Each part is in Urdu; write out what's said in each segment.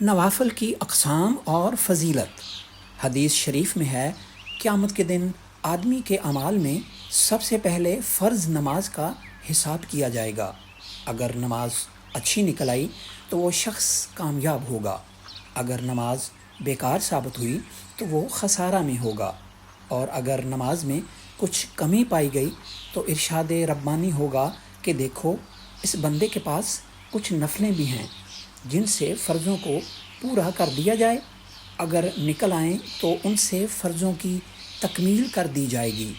نوافل کی اقسام اور فضیلت۔ حدیث شریف میں ہے، قیامت کے دن آدمی کے اعمال میں سب سے پہلے فرض نماز کا حساب کیا جائے گا۔ اگر نماز اچھی نکل آئی تو وہ شخص کامیاب ہوگا، اگر نماز بیکار ثابت ہوئی تو وہ خسارہ میں ہوگا، اور اگر نماز میں کچھ کمی پائی گئی تو ارشاد ربانی ہوگا کہ دیکھو، اس بندے کے پاس کچھ نفلیں بھی ہیں جن سے فرضوں کو پورا کر دیا جائے، اگر نکل آئیں تو ان سے فرضوں کی تکمیل کر دی جائے گی۔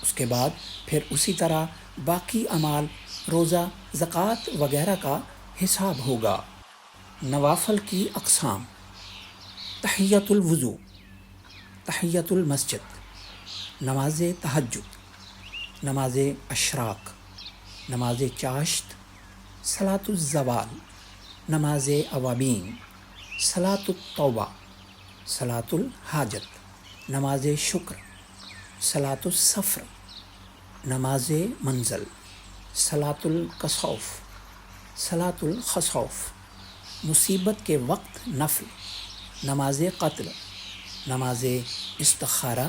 اس کے بعد پھر اسی طرح باقی اعمال، روزہ، زکوٰۃ وغیرہ کا حساب ہوگا۔ نوافل کی اقسام: تحیۃ الوضو، تحیۃ المسجد، نماز تہجد، نماز اشراق، نماز چاشت، صلاۃ الزوال، نماز اوابین، صلاۃ التوبہ، صلاۃ الحاجت، نماز شکر، صلاۃ السفر، نماز منزل، صلاۃ الکسوف، صلاۃ الخسوف، مصیبت کے وقت نفل، نماز قتل، نماز استخارہ،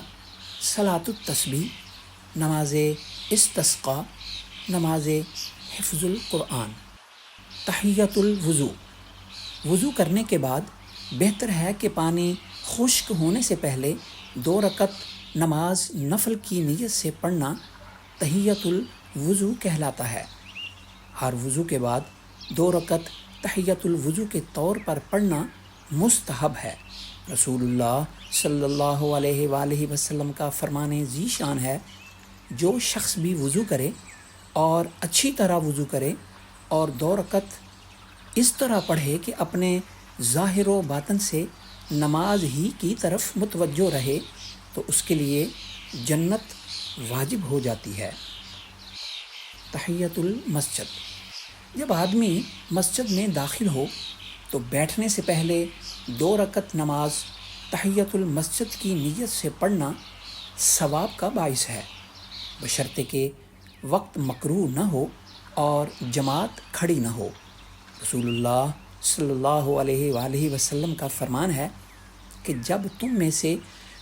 صلاۃ التسبیح، نماز استسقاء، نماز حفظ القرآن۔ تحیۃ الوضو: وضو کرنے کے بعد بہتر ہے کہ پانی خشک ہونے سے پہلے 2 رکعت نماز نفل کی نیت سے پڑھنا تحیۃ الوضو کہلاتا ہے۔ ہر وضو کے بعد 2 رکعت تحیۃ الوضو کے طور پر پڑھنا مستحب ہے۔ رسول اللہ صلی اللہ علیہ وآلہ وسلم کا فرمان ذی شان ہے، جو شخص بھی وضو کرے اور اچھی طرح وضو کرے اور 2 رکعت اس طرح پڑھے کہ اپنے ظاہر و باطن سے نماز ہی کی طرف متوجہ رہے، تو اس کے لیے جنت واجب ہو جاتی ہے۔ تحیۃ المسجد: جب آدمی مسجد میں داخل ہو تو بیٹھنے سے پہلے 2 رکعت نماز تحیۃ المسجد کی نیت سے پڑھنا ثواب کا باعث ہے، بشرطے کہ وقت مکروہ نہ ہو اور جماعت کھڑی نہ ہو۔ رسول اللہ صلی اللہ علیہ وآلہ وسلم کا فرمان ہے کہ جب تم میں سے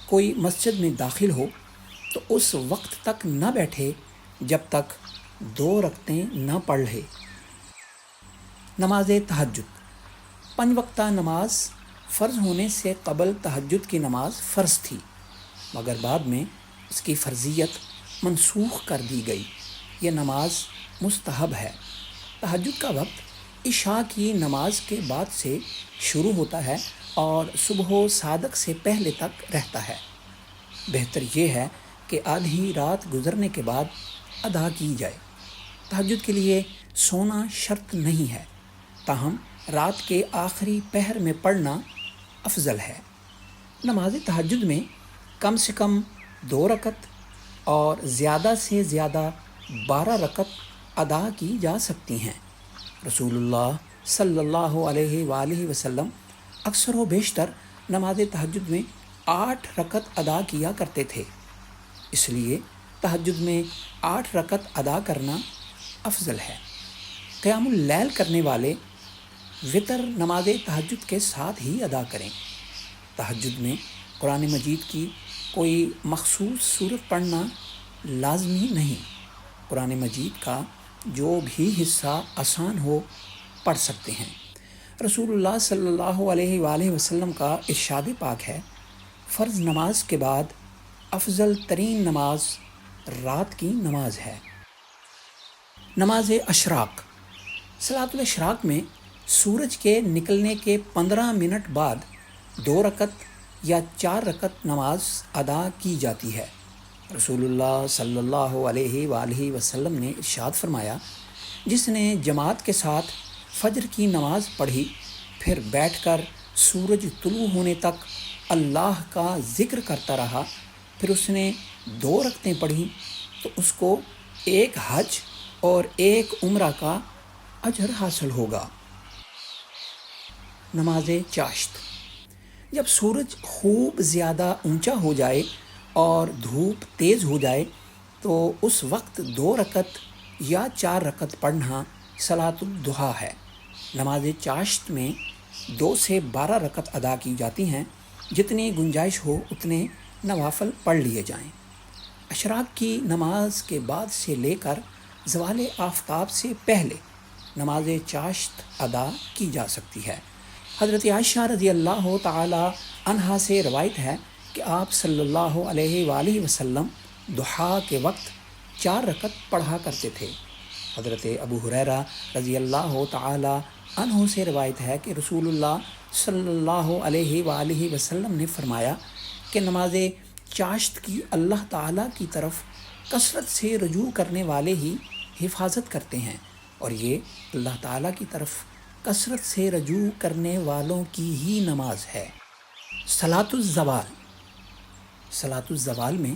کوئی مسجد میں داخل ہو تو اس وقت تک نہ بیٹھے جب تک 2 رکعتیں نہ پڑھ لے۔ نماز تہجد: 5 وقتہ نماز فرض ہونے سے قبل تہجد کی نماز فرض تھی، مگر بعد میں اس کی فرضیت منسوخ کر دی گئی۔ یہ نماز مستحب ہے۔ تہجد کا وقت عشاء کی نماز کے بعد سے شروع ہوتا ہے اور صبح و صادق سے پہلے تک رہتا ہے۔ بہتر یہ ہے کہ آدھی رات گزرنے کے بعد ادا کی جائے۔ تہجد کے لیے سونا شرط نہیں ہے، تاہم رات کے آخری پہر میں پڑھنا افضل ہے۔ نماز تہجد میں کم سے کم 2 رکعت اور زیادہ سے زیادہ 12 رکعت ادا کی جا سکتی ہیں۔ رسول اللہ صلی اللہ علیہ وآلہ وسلم اکثر و بیشتر نماز تہجد میں 8 رکعت ادا کیا کرتے تھے، اس لیے تہجد میں 8 رکعت ادا کرنا افضل ہے۔ قیام اللیل کرنے والے وتر نماز تہجد کے ساتھ ہی ادا کریں۔ تہجد میں قرآن مجید کی کوئی مخصوص سورت پڑھنا لازمی نہیں، قرآن مجید کا جو بھی حصہ آسان ہو پڑھ سکتے ہیں۔ رسول اللہ صلی اللہ علیہ وآلہ وسلم کا ارشاد پاک ہے، فرض نماز کے بعد افضل ترین نماز رات کی نماز ہے۔ نماز اشراق: صلاۃ الاشراق میں سورج کے نکلنے کے 15 منٹ بعد 2 رکعت یا 4 رکعت نماز ادا کی جاتی ہے۔ رسول اللہ صلی اللہ علیہ وآلہ وسلم نے ارشاد فرمایا، جس نے جماعت کے ساتھ فجر کی نماز پڑھی پھر بیٹھ کر سورج طلوع ہونے تک اللہ کا ذکر کرتا رہا، پھر اس نے 2 رکعتیں پڑھی تو اس کو 1 حج اور 1 عمرہ کا اجر حاصل ہوگا۔ نماز چاشت: جب سورج خوب زیادہ اونچا ہو جائے اور دھوپ تیز ہو جائے تو اس وقت 2 رکعت یا 4 رکعت پڑھنا صلاۃ الضحیٰ ہے۔ نماز چاشت میں 2 سے 12 رکعت ادا کی جاتی ہیں، جتنی گنجائش ہو اتنے نوافل پڑھ لیے جائیں۔ اشراق کی نماز کے بعد سے لے کر زوال آفتاب سے پہلے نماز چاشت ادا کی جا سکتی ہے۔ حضرت عائشہ رضی اللہ تعالی عنہا سے روایت ہے کہ آپ صلی اللہ علیہ وآلہ وسلم ضحیٰ کے وقت 4 رکعت پڑھا کرتے تھے۔ حضرت ابو ہریرہ رضی اللہ تعالی عنہ سے روایت ہے کہ رسول اللہ صلی اللہ علیہ وآلہ وسلم نے فرمایا کہ نماز چاشت کی اللہ تعالیٰ کی طرف کثرت سے رجوع کرنے والے ہی حفاظت کرتے ہیں، اور یہ اللہ تعالیٰ کی طرف کثرت سے رجوع کرنے والوں کی ہی نماز ہے۔ صلاۃ الزوال، صلاۃ الزوال میں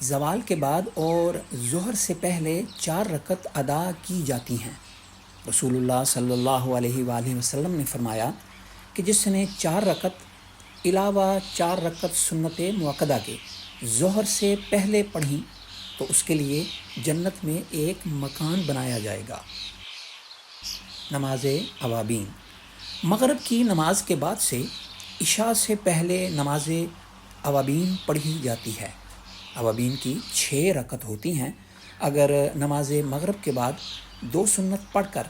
زوال کے بعد اور ظہر سے پہلے 4 رکعت ادا کی جاتی ہیں۔ رسول اللہ صلی اللہ علیہ وآلہ وسلم نے فرمایا کہ جس نے 4 رکعت علاوہ 4 رکعت سنت مؤکدہ کے ظہر سے پہلے پڑھیں تو اس کے لیے جنت میں ایک مکان بنایا جائے گا۔ نماز اوابین، مغرب کی نماز کے بعد سے عشاء سے پہلے نماز اوابین پڑھی جاتی ہے۔ اوابین کی 6 رکعت ہوتی ہیں۔ اگر نماز مغرب کے بعد 2 سنت پڑھ کر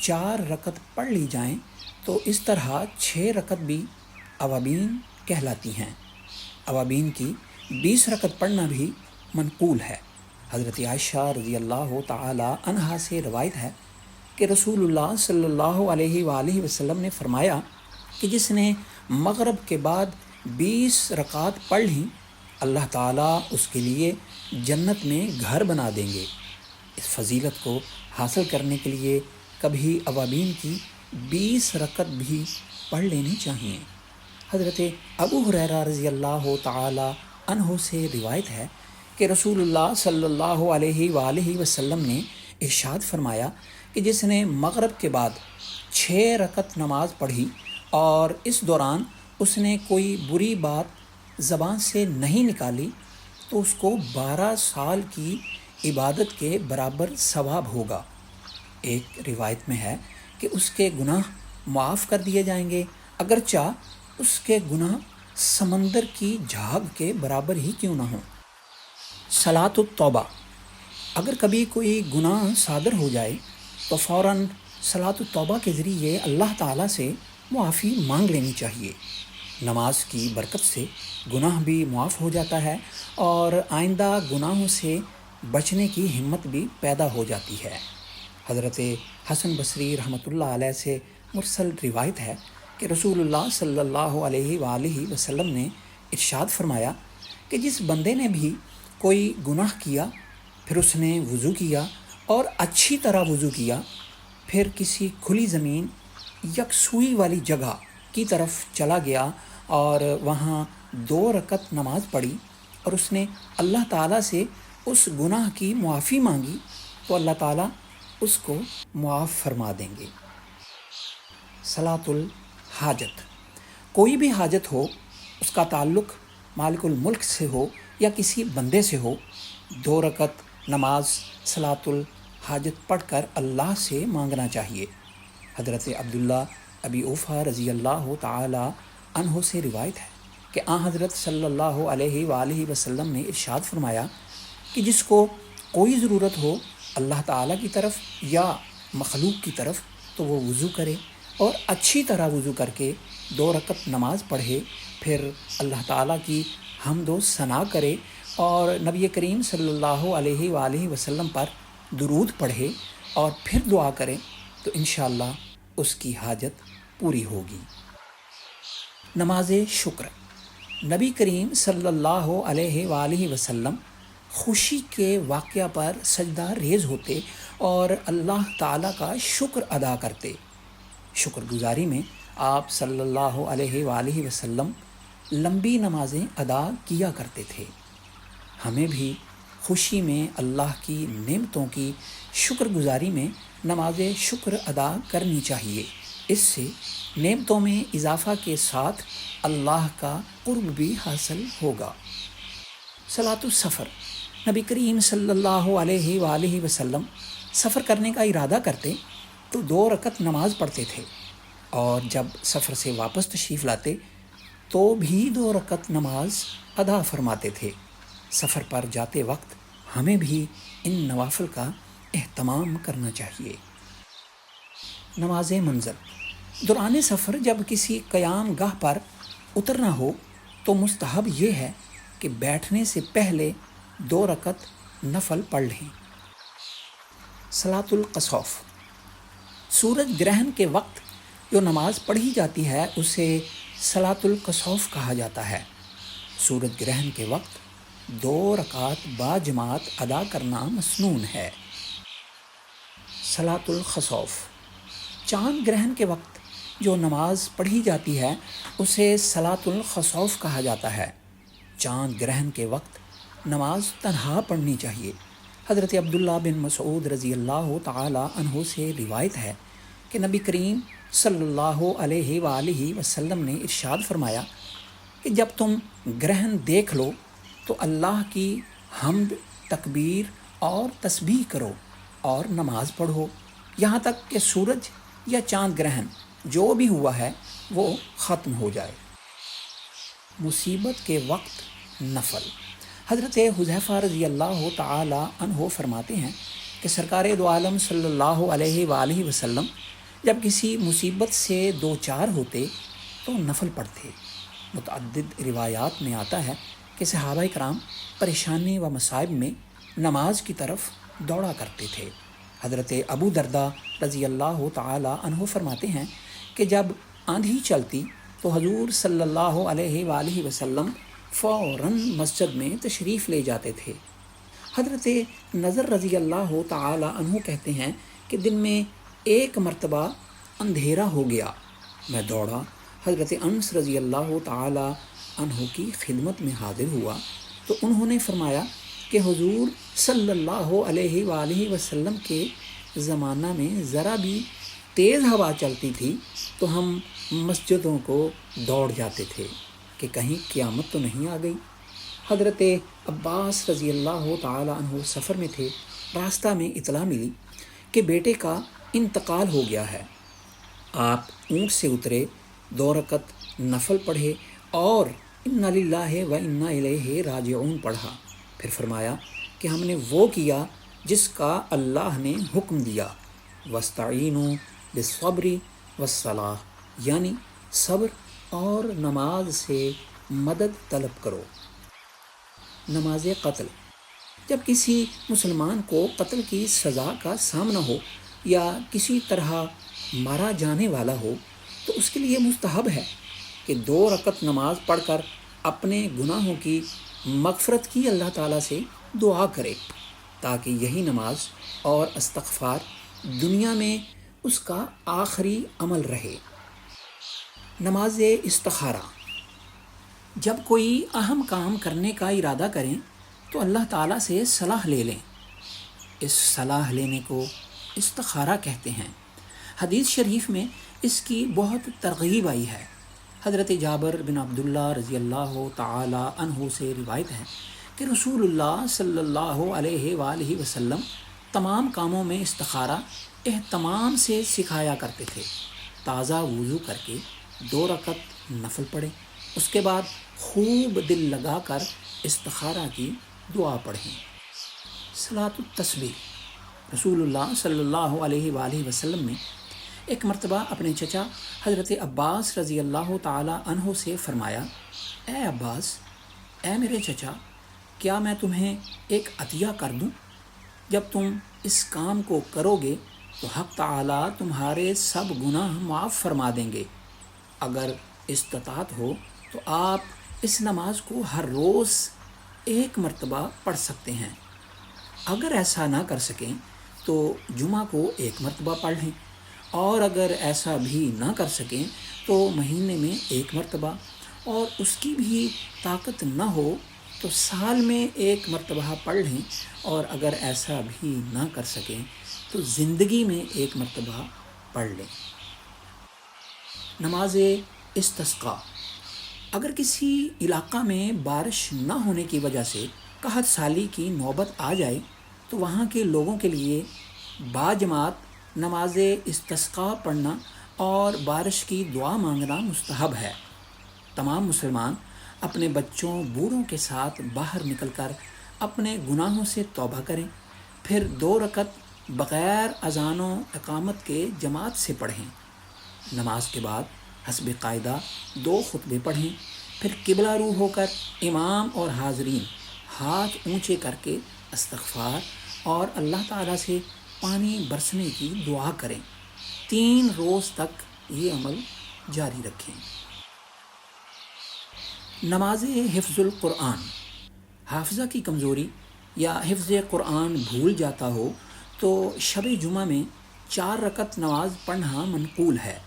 4 رکعت پڑھ لی جائیں تو اس طرح 6 رکعت بھی اوابین کہلاتی ہیں۔ اوابین کی 20 رکعت پڑھنا بھی منقول ہے۔ حضرت عائشہ رضی اللہ تعالی عنہا سے روایت ہے کہ رسول اللہ صلی اللہ علیہ وآلہ وسلم نے فرمایا کہ جس نے مغرب کے بعد 20 رکعت پڑھ لیں اللہ تعالیٰ اس کے لیے جنت میں گھر بنا دیں گے۔ اس فضیلت کو حاصل کرنے کے لیے کبھی اوابین کی 20 رکعت بھی پڑھ لینی چاہیے۔ حضرت ابو ہریرہ رضی اللہ تعالی عنہ سے روایت ہے کہ رسول اللہ صلی اللہ علیہ وآلہ وسلم نے ارشاد فرمایا کہ جس نے مغرب کے بعد 6 رکعت نماز پڑھی اور اس دوران اس نے کوئی بری بات زبان سے نہیں نکالی تو اس کو 12 سال کی عبادت کے برابر ثواب ہوگا۔ ایک روایت میں ہے کہ اس کے گناہ معاف کر دیے جائیں گے، اگرچہ اس کے گناہ سمندر کی جھاگ کے برابر ہی کیوں نہ ہوں۔ صلاۃ التوبہ، اگر کبھی کوئی گناہ صادر ہو جائے تو فوراً صلاۃ التوبہ کے ذریعے اللہ تعالیٰ سے معافی مانگ لینی چاہیے۔ نماز کی برکت سے گناہ بھی معاف ہو جاتا ہے اور آئندہ گناہوں سے بچنے کی ہمت بھی پیدا ہو جاتی ہے۔ حضرت حسن بصری رحمۃ اللہ علیہ سے مرسل روایت ہے کہ رسول اللہ صلی اللہ علیہ وآلہ وسلم نے ارشاد فرمایا کہ جس بندے نے بھی کوئی گناہ کیا پھر اس نے وضو کیا اور اچھی طرح وضو کیا، پھر کسی کھلی زمین یکسوئی والی جگہ کی طرف چلا گیا اور وہاں 2 رکعت نماز پڑھی اور اس نے اللہ تعالیٰ سے اس گناہ کی معافی مانگی تو اللہ تعالیٰ اس کو معاف فرما دیں گے۔ صلاۃ الحاجت، کوئی بھی حاجت ہو، اس کا تعلق مالک الملک سے ہو یا کسی بندے سے ہو، 2 رکعت نماز صلاۃ الحاجت پڑھ کر اللہ سے مانگنا چاہیے۔ حضرت عبداللہ ابی اوفا رضی اللہ تعالی عنہ سے روایت ہے کہ حضرت صلی اللہ علیہ وآلہ وسلم نے ارشاد فرمایا کہ جس کو کوئی ضرورت ہو اللہ تعالیٰ کی طرف یا مخلوق کی طرف تو وہ وضو کرے اور اچھی طرح وضو کر کے 2 رکعت نماز پڑھے، پھر اللہ تعالیٰ کی حمد و ثنا کرے اور نبی کریم صلی اللہ علیہ وآلہ وسلم پر درود پڑھے اور پھر دعا کرے تو انشاءاللہ اس کی حاجت پوری ہوگی۔ نماز شکر، نبی کریم صلی اللہ علیہ وآلہ وسلم خوشی کے واقعہ پر سجدہ ریز ہوتے اور اللہ تعالیٰ کا شکر ادا کرتے۔ شکر گزاری میں آپ صلی اللہ علیہ وآلہ وسلم لمبی نمازیں ادا کیا کرتے تھے۔ ہمیں بھی خوشی میں اللہ کی نعمتوں کی شکر گزاری میں نماز شکر ادا کرنی چاہیے۔ اس سے نعمتوں میں اضافہ کے ساتھ اللہ کا قرب بھی حاصل ہوگا۔ صلاۃ السفر، نبی کریم صلی اللہ علیہ وآلہ وسلم سفر کرنے کا ارادہ کرتے تو 2 رکعت نماز پڑھتے تھے اور جب سفر سے واپس تشریف لاتے تو بھی 2 رکعت نماز ادا فرماتے تھے۔ سفر پر جاتے وقت ہمیں بھی ان نوافل کا اہتمام کرنا چاہیے۔ نماز منزل، دوران سفر جب کسی قیام گاہ پر اترنا ہو تو مستحب یہ ہے کہ بیٹھنے سے پہلے 2 رکعت نفل پڑھ لیں۔ صلاۃ الکسوف، سورج گرہن کے وقت جو نماز پڑھی جاتی ہے اسے صلاۃ الکسوف کہا جاتا ہے۔ سورج گرہن کے وقت 2 رکعات باجماعت ادا کرنا مسنون ہے۔ صلاۃ الخسوف، چاند گرہن کے وقت جو نماز پڑھی جاتی ہے اسے صلاۃ الخسوف کہا جاتا ہے۔ چاند گرہن کے وقت نماز تنہا پڑھنی چاہیے۔ حضرت عبداللہ بن مسعود رضی اللہ تعالی عنہ سے روایت ہے کہ نبی کریم صلی اللہ علیہ وآلہ وسلم نے ارشاد فرمایا کہ جب تم گرہن دیکھ لو تو اللہ کی حمد، تکبیر اور تسبیح کرو اور نماز پڑھو یہاں تک کہ سورج یا چاند گرہن جو بھی ہوا ہے وہ ختم ہو جائے۔ مصیبت کے وقت نفل، حضرت حذیفہ رضی اللہ تعالی عنہ فرماتے ہیں کہ سرکار دو عالم صلی اللہ علیہ وآلہ وسلم جب کسی مصیبت سے دوچار ہوتے تو نفل پڑھتے۔ متعدد روایات میں آتا ہے کہ صحابہ کرام پریشانی و مصائب میں نماز کی طرف دوڑا کرتے تھے۔ حضرت ابو درداء رضی اللہ تعالی عنہ فرماتے ہیں کہ جب آندھی چلتی تو حضور صلی اللہ علیہ وآلہ وسلم فوراً مسجد میں تشریف لے جاتے تھے۔ حضرت نضر رضی اللہ تعالی عنہ کہتے ہیں کہ دن میں ایک مرتبہ اندھیرا ہو گیا، میں دوڑا حضرت انس رضی اللہ تعالی عنہ کی خدمت میں حاضر ہوا تو انہوں نے فرمایا کہ حضور صلی اللہ علیہ وآلہ وسلم کے زمانہ میں ذرا بھی تیز ہوا چلتی تھی تو ہم مسجدوں کو دوڑ جاتے تھے کہ کہیں قیامت تو نہیں آ گئی۔ حضرت عباس رضی اللہ تعالی عنہ سفر میں تھے، راستہ میں اطلاع ملی کہ بیٹے کا انتقال ہو گیا ہے۔ آپ اونٹ سے اترے، 2 رکعت نفل پڑھے اور انا للہ و انا الیہ راجعون پڑھا، پھر فرمایا کہ ہم نے وہ کیا جس کا اللہ نے حکم دیا، واستعینوا بالصبر والصلاۃ، یعنی صبر اور نماز سے مدد طلب کرو۔ نماز قتل، جب کسی مسلمان کو قتل کی سزا کا سامنا ہو یا کسی طرح مارا جانے والا ہو تو اس کے لیے مستحب ہے کہ 2 رکعت نماز پڑھ کر اپنے گناہوں کی مغفرت کی اللہ تعالیٰ سے دعا کرے تاکہ یہی نماز اور استغفار دنیا میں اس کا آخری عمل رہے۔ نماز استخارہ، جب کوئی اہم کام کرنے کا ارادہ کریں تو اللہ تعالیٰ سے صلاح لے لیں، اس صلاح لینے کو استخارہ کہتے ہیں۔ حدیث شریف میں اس کی بہت ترغیب آئی ہے۔ حضرت جابر بن عبداللہ رضی اللہ تعالی عنہ سے روایت ہے کہ رسول اللہ صلی اللہ علیہ وآلہ وسلم تمام کاموں میں استخارہ اہتمام سے سکھایا کرتے تھے۔ تازہ وضو کر کے 2 رکعت نفل پڑھیں، اس کے بعد خوب دل لگا کر استخارہ کی دعا پڑھیں۔ صلاۃ التسبیح، رسول اللہ صلی اللہ علیہ وآلہ وسلم نے ایک مرتبہ اپنے چچا حضرت عباس رضی اللہ تعالی عنہ سے فرمایا، اے عباس، اے میرے چچا، کیا میں تمہیں ایک عطیہ کر دوں؟ جب تم اس کام کو کرو گے تو حق تعالیٰ تمہارے سب گناہ معاف فرما دیں گے۔ اگر استطاعت ہو تو آپ اس نماز کو ہر روز 1 مرتبہ پڑھ سکتے ہیں۔ اگر ایسا نہ کر سکیں تو جمعہ کو 1 مرتبہ پڑھ لیں، اور اگر ایسا بھی نہ کر سکیں تو مہینے میں 1 مرتبہ، اور اس کی بھی طاقت نہ ہو تو سال میں 1 مرتبہ پڑھ لیں، اور اگر ایسا بھی نہ کر سکیں تو زندگی میں 1 مرتبہ پڑھ لیں۔ نماز استسقاء، اگر کسی علاقہ میں بارش نہ ہونے کی وجہ سے قحط سالی کی نوبت آ جائے تو وہاں کے لوگوں کے لیے باجماعت نماز استسقاء پڑھنا اور بارش کی دعا مانگنا مستحب ہے۔ تمام مسلمان اپنے بچوں بوڑھوں کے ساتھ باہر نکل کر اپنے گناہوں سے توبہ کریں، پھر 2 رکعت بغیر اذان و اقامت کے جماعت سے پڑھیں۔ نماز کے بعد حسب قاعدہ 2 خطبے پڑھیں، پھر قبلہ رو ہو کر امام اور حاضرین ہاتھ اونچے کر کے استغفار اور اللہ تعالیٰ سے پانی برسنے کی دعا کریں۔ 3 روز تک یہ عمل جاری رکھیں۔ نماز حفظ القرآن۔ حافظہ کی کمزوری یا حفظ قرآن بھول جاتا ہو تو شب جمعہ میں 4 رکعت نماز پڑھنا منقول ہے۔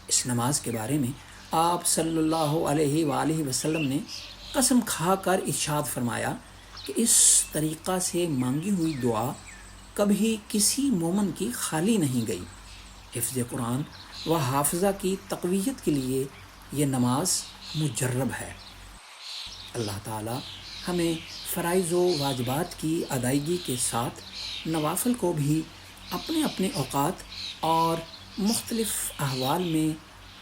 اس نماز کے بارے میں آپ صلی اللہ علیہ وآلہ وسلم نے قسم کھا کر ارشاد فرمایا کہ اس طریقہ سے مانگی ہوئی دعا کبھی کسی مومن کی خالی نہیں گئی۔ حفظ قرآن و حافظہ کی تقویت کے لیے یہ نماز مجرب ہے۔ اللہ تعالیٰ ہمیں فرائض و واجبات کی ادائیگی کے ساتھ نوافل کو بھی اپنے اپنے اوقات اور مختلف احوال میں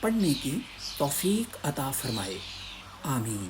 پڑھنے کی توفیق عطا فرمائے۔ آمین۔